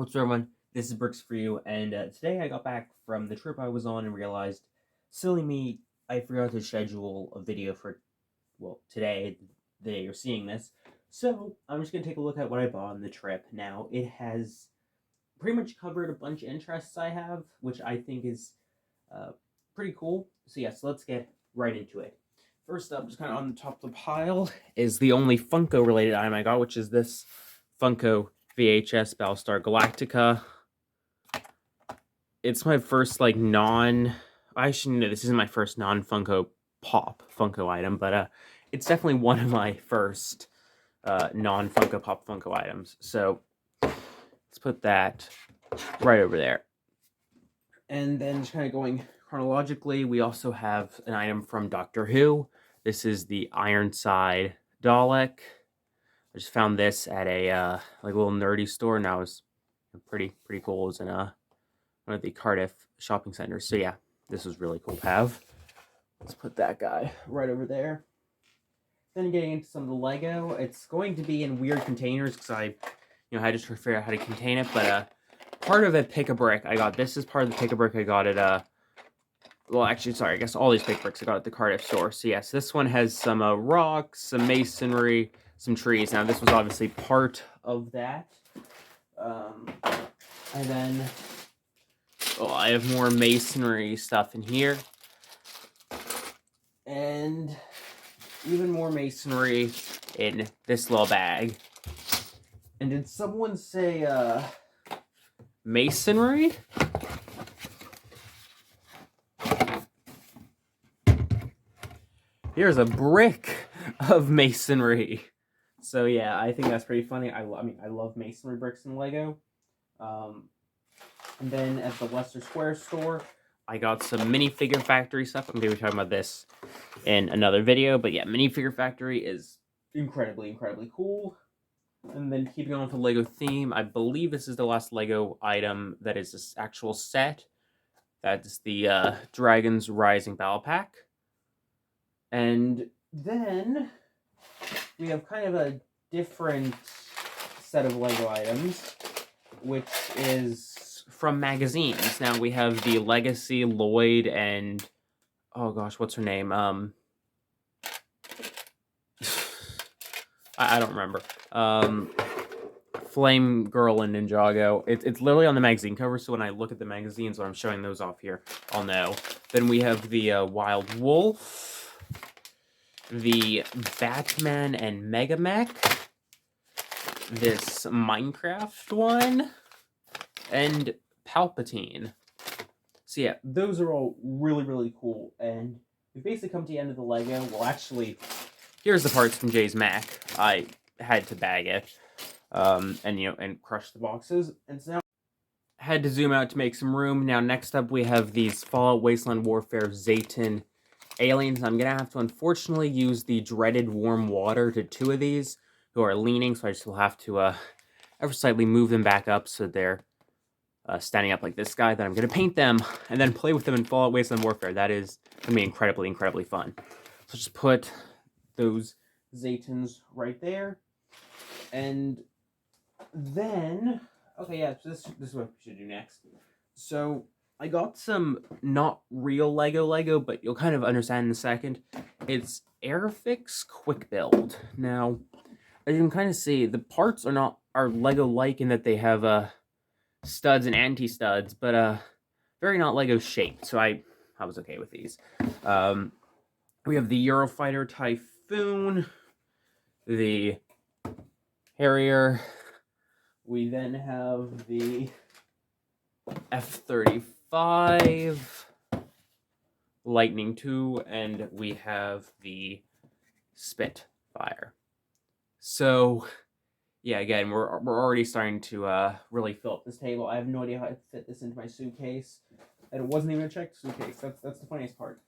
What's up, everyone? This is Bricks for you, and today I got back from the trip I was on and realized, silly me, I forgot to schedule a video for, well, today, the day you're seeing this. So, I'm just going to take a look at what I bought on the trip. Now, it has pretty much covered a bunch of interests I have, which I think is pretty cool. So, yes, let's get right into it. First up, just kind of on the top of the pile, is the only Funko-related item I got, which is this Funko VHS Battlestar Galactica. It's my first, like, I shouldn't know, this isn't my first non-Funko Pop Funko item, but it's definitely one of my first non-Funko Pop Funko items. So, let's put that right over there. And then just kind of going chronologically, we also have an item from Doctor Who. This is the Ironside Dalek. I just found this at a like a little nerdy store, and I was pretty cool. It was in one of the Cardiff shopping centers. So yeah, this was really cool to have. Let's put that guy right over there. Then getting into some of the Lego, it's going to be in weird containers because I had to try to figure out how to contain it. But part of it, Pick-a-Brick, I got. This is part of the Pick-a-Brick I got at well, actually, sorry, I guess all these Pick-a-Bricks I got at the Cardiff store. So yes, this one has some rocks, some masonry, some trees. Now, this was obviously part of that. And then, I have more masonry stuff in here. And even more masonry in this little bag. And did someone say, masonry? Here's a brick of masonry. So yeah, I think that's pretty funny. I love masonry bricks in Lego. And then at the Leicester Square store, I got some minifigure factory stuff. I'm going to be talking about this in another video. But yeah, minifigure factory is incredibly cool. And then keeping on with the Lego theme, I believe this is the last Lego item that is this actual set. That's the Dragons Rising Battle Pack. And then we have kind of a different set of Lego items, which is from magazines. Now we have the Legacy, Lloyd, and oh gosh, what's her name? I don't remember. Flame Girl and Ninjago. It's literally on the magazine cover, so when I look at the magazines, when I'm showing those off here, I'll know. Then we have the Wild Wolf, the Batman and Mega Mech, this Minecraft one, and Palpatine. So yeah, those are all really cool, and we've basically come to the end of the Lego. Well, actually, here's the parts from Jay's Mac. I had to bag it, and crush the boxes, and so now I had to zoom out to make some room. Now, next up, we have these Fallout Wasteland Warfare Zayton aliens. I'm gonna have to unfortunately use the dreaded warm water to two of these who are leaning, so I just will have to ever slightly move them back up so they're standing up like this guy. Then I'm gonna paint them and then play with them in Fallout Wasteland Warfare. That is gonna be incredibly fun. So just put those Zaytons right there, and then okay, yeah. So this is what we should do next. So I got some not real Lego, but you'll kind of understand in a second. It's Airfix Quick Build. Now, as you can kind of see, the parts are Lego-like in that they have studs and anti-studs, but very not Lego shaped. So I was okay with these. We have the Eurofighter Typhoon, the Harrier. We then have the F-35, Lightning II, and we have the Spitfire. So, yeah, again, we're already starting to really fill up this table. I have no idea how I fit this into my suitcase, and it wasn't even a checked suitcase. That's the funniest part.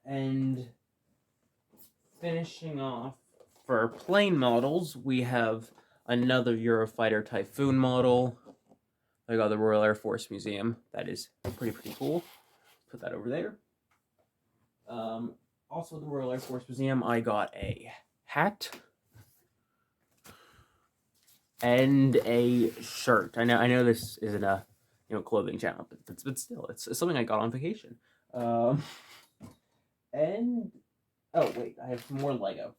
And finishing off for plane models, we have another Eurofighter Typhoon model. I got the Royal Air Force Museum. That is pretty cool. Put that over there. Also, the Royal Air Force Museum, I got a hat. and a shirt. I know this isn't a clothing channel, but still, it's something I got on vacation. And oh wait, I have some more Lego.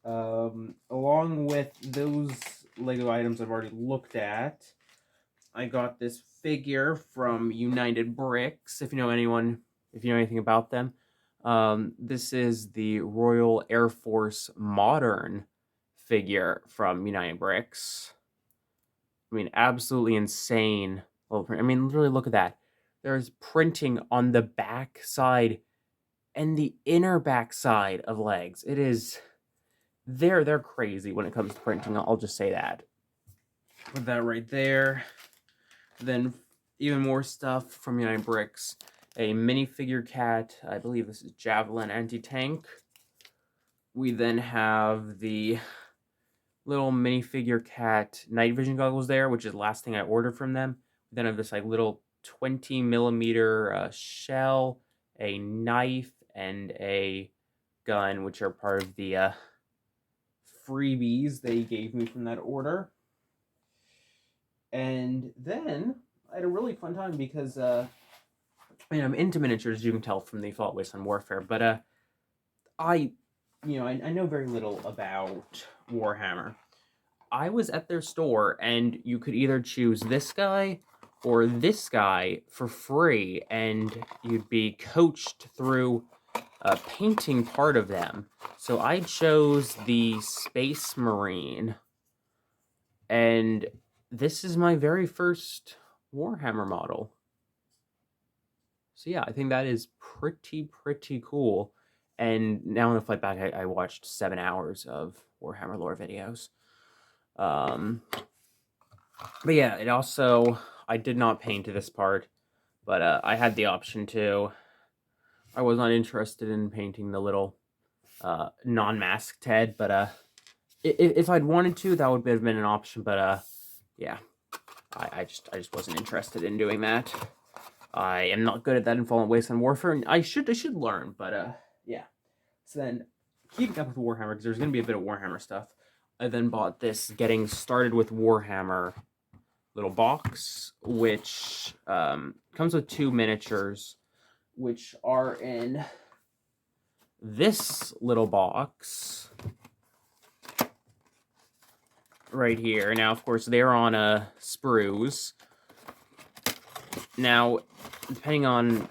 Along with those Lego items I've already looked at, I got this figure from United Bricks. If you know anything about them, this is the Royal Air Force Modern figure from United Bricks. I mean, absolutely insane. Well, I mean, literally, look at that. There's printing on the back side and the inner back side of legs. It is, they're crazy when it comes to printing. I'll just say that. Put that right there. Then even more stuff from United Bricks. A minifigure cat. I believe this is Javelin anti-tank. We then have the little minifigure cat night vision goggles there, which is the last thing I ordered from them. Then I have this like little 20 millimeter shell, a knife, and a gun, which are part of the freebies they gave me from that order. And then I had a really fun time because I mean, I'm into miniatures, as you can tell from the Fallout Wasteland Warfare, but I know very little about Warhammer. I was at their store, and you could either choose this guy or this guy for free, and you'd be coached through painting part of them. So I chose the Space Marine, and this is my very first Warhammer model. So yeah, I think that is pretty cool. And now on the flight back, I watched 7 hours of Warhammer lore videos. But yeah, it also, I did not paint this part, but I had the option to. I was not interested in painting the little non-masked head, but if I'd wanted to, that would have been an option. But yeah, I just wasn't interested in doing that. I am not good at that in Fallout Wasteland Warfare, and I should learn. But yeah. So then, keeping up with Warhammer, because there's going to be a bit of Warhammer stuff. I then bought this Getting Started with Warhammer little box, which comes with 2 miniatures, which are in this little box right here. Now, of course, they're on sprues. Now, depending on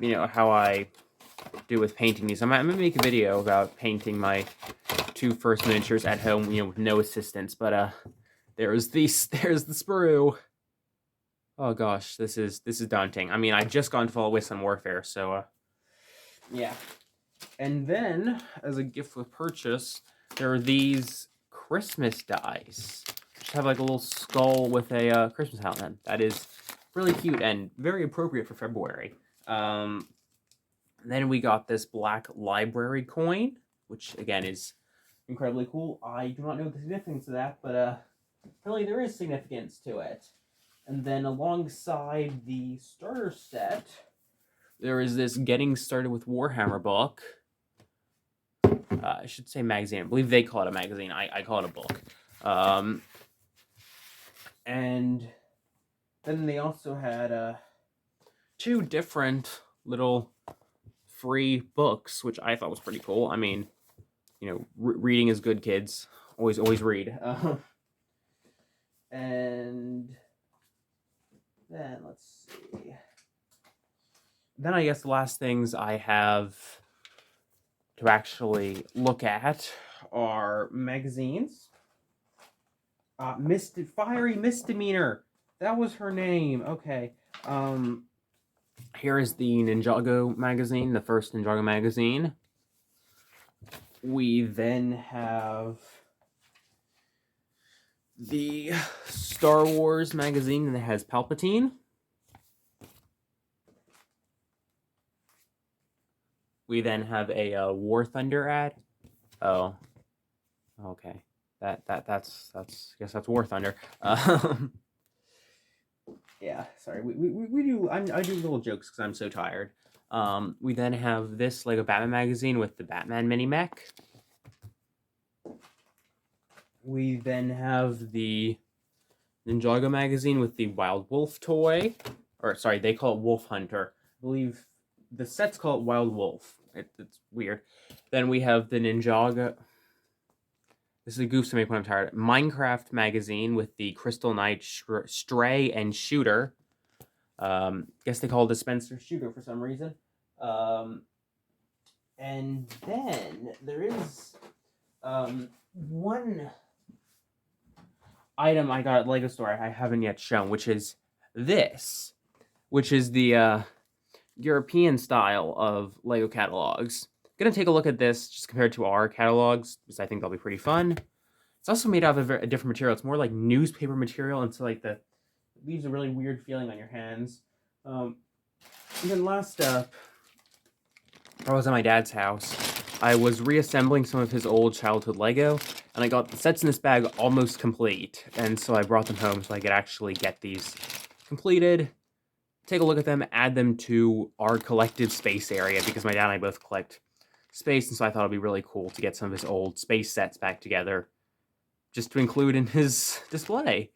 how I do with painting these, I'm gonna make a video about painting my 2 first miniatures at home, with no assistance. But there's the sprue. Oh gosh, this is daunting. I mean, I just got into Fallout Wasteland Warfare, so yeah. And then, as a gift with purchase, there are these Christmas dice, which have like a little skull with a Christmas hat on them. That is really cute and very appropriate for February. Then we got this black library coin, which again is incredibly cool. I do not know the significance of that, but apparently there is significance to it. And then alongside the starter set, there is this Getting Started with Warhammer book. I should say magazine. I believe they call it a magazine. I call it a book. And then they also had 2 different little free books, which I thought was pretty cool. I mean, reading is good, kids. Always read. And then let's see. Then I guess the last things I have to actually look at are magazines. Fiery Misdemeanor. That was her name. Okay. Here is the Ninjago magazine, the first Ninjago magazine. We then have the Star Wars magazine that has Palpatine. We then have a War Thunder ad. Oh, okay. That's I guess that's War Thunder. Yeah, sorry. We do. I do little jokes because I'm so tired. We then have this Lego Batman magazine with the Batman mini mech. We then have the Ninjago magazine with the Wild Wolf toy. Or, sorry, they call it Wolf Hunter. I believe the sets call it Wild Wolf. It's weird. Then we have the Ninjago... This is a goof to make when I'm tired. Minecraft magazine with the Crystal Knight, Stray, and Shooter. Guess they call it Dispenser Shooter for some reason. And then there is one item I got at LEGO Store I haven't yet shown, which is this, which is the European style of LEGO catalogs. Gonna take a look at this just compared to our catalogs, because I think they'll be pretty fun. It's also made out of a different material. It's more like newspaper material, and so like it leaves a really weird feeling on your hands. And then last up, I was at my dad's house. I was reassembling some of his old childhood Lego, and I got the sets in this bag almost complete, and so I brought them home so I could actually get these completed, take a look at them, add them to our collected space area, because my dad and I both collect space, and so I thought it'd be really cool to get some of his old space sets back together, just to include in his display.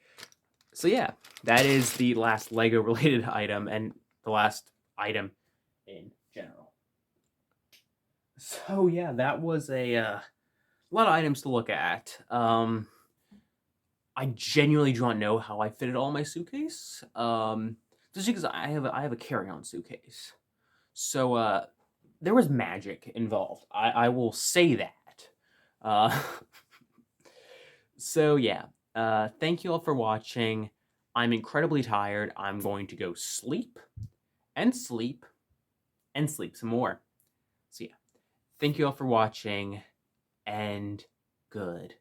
So yeah, that is the last Lego-related item, and the last item in general. So yeah, that was a lot of items to look at. I genuinely do not know how I fit it all in my suitcase. Just because I have a carry-on suitcase. So there was magic involved. I will say that. So yeah, thank you all for watching. I'm incredibly tired. I'm going to go sleep, and sleep, and sleep some more. So yeah, thank you all for watching, and good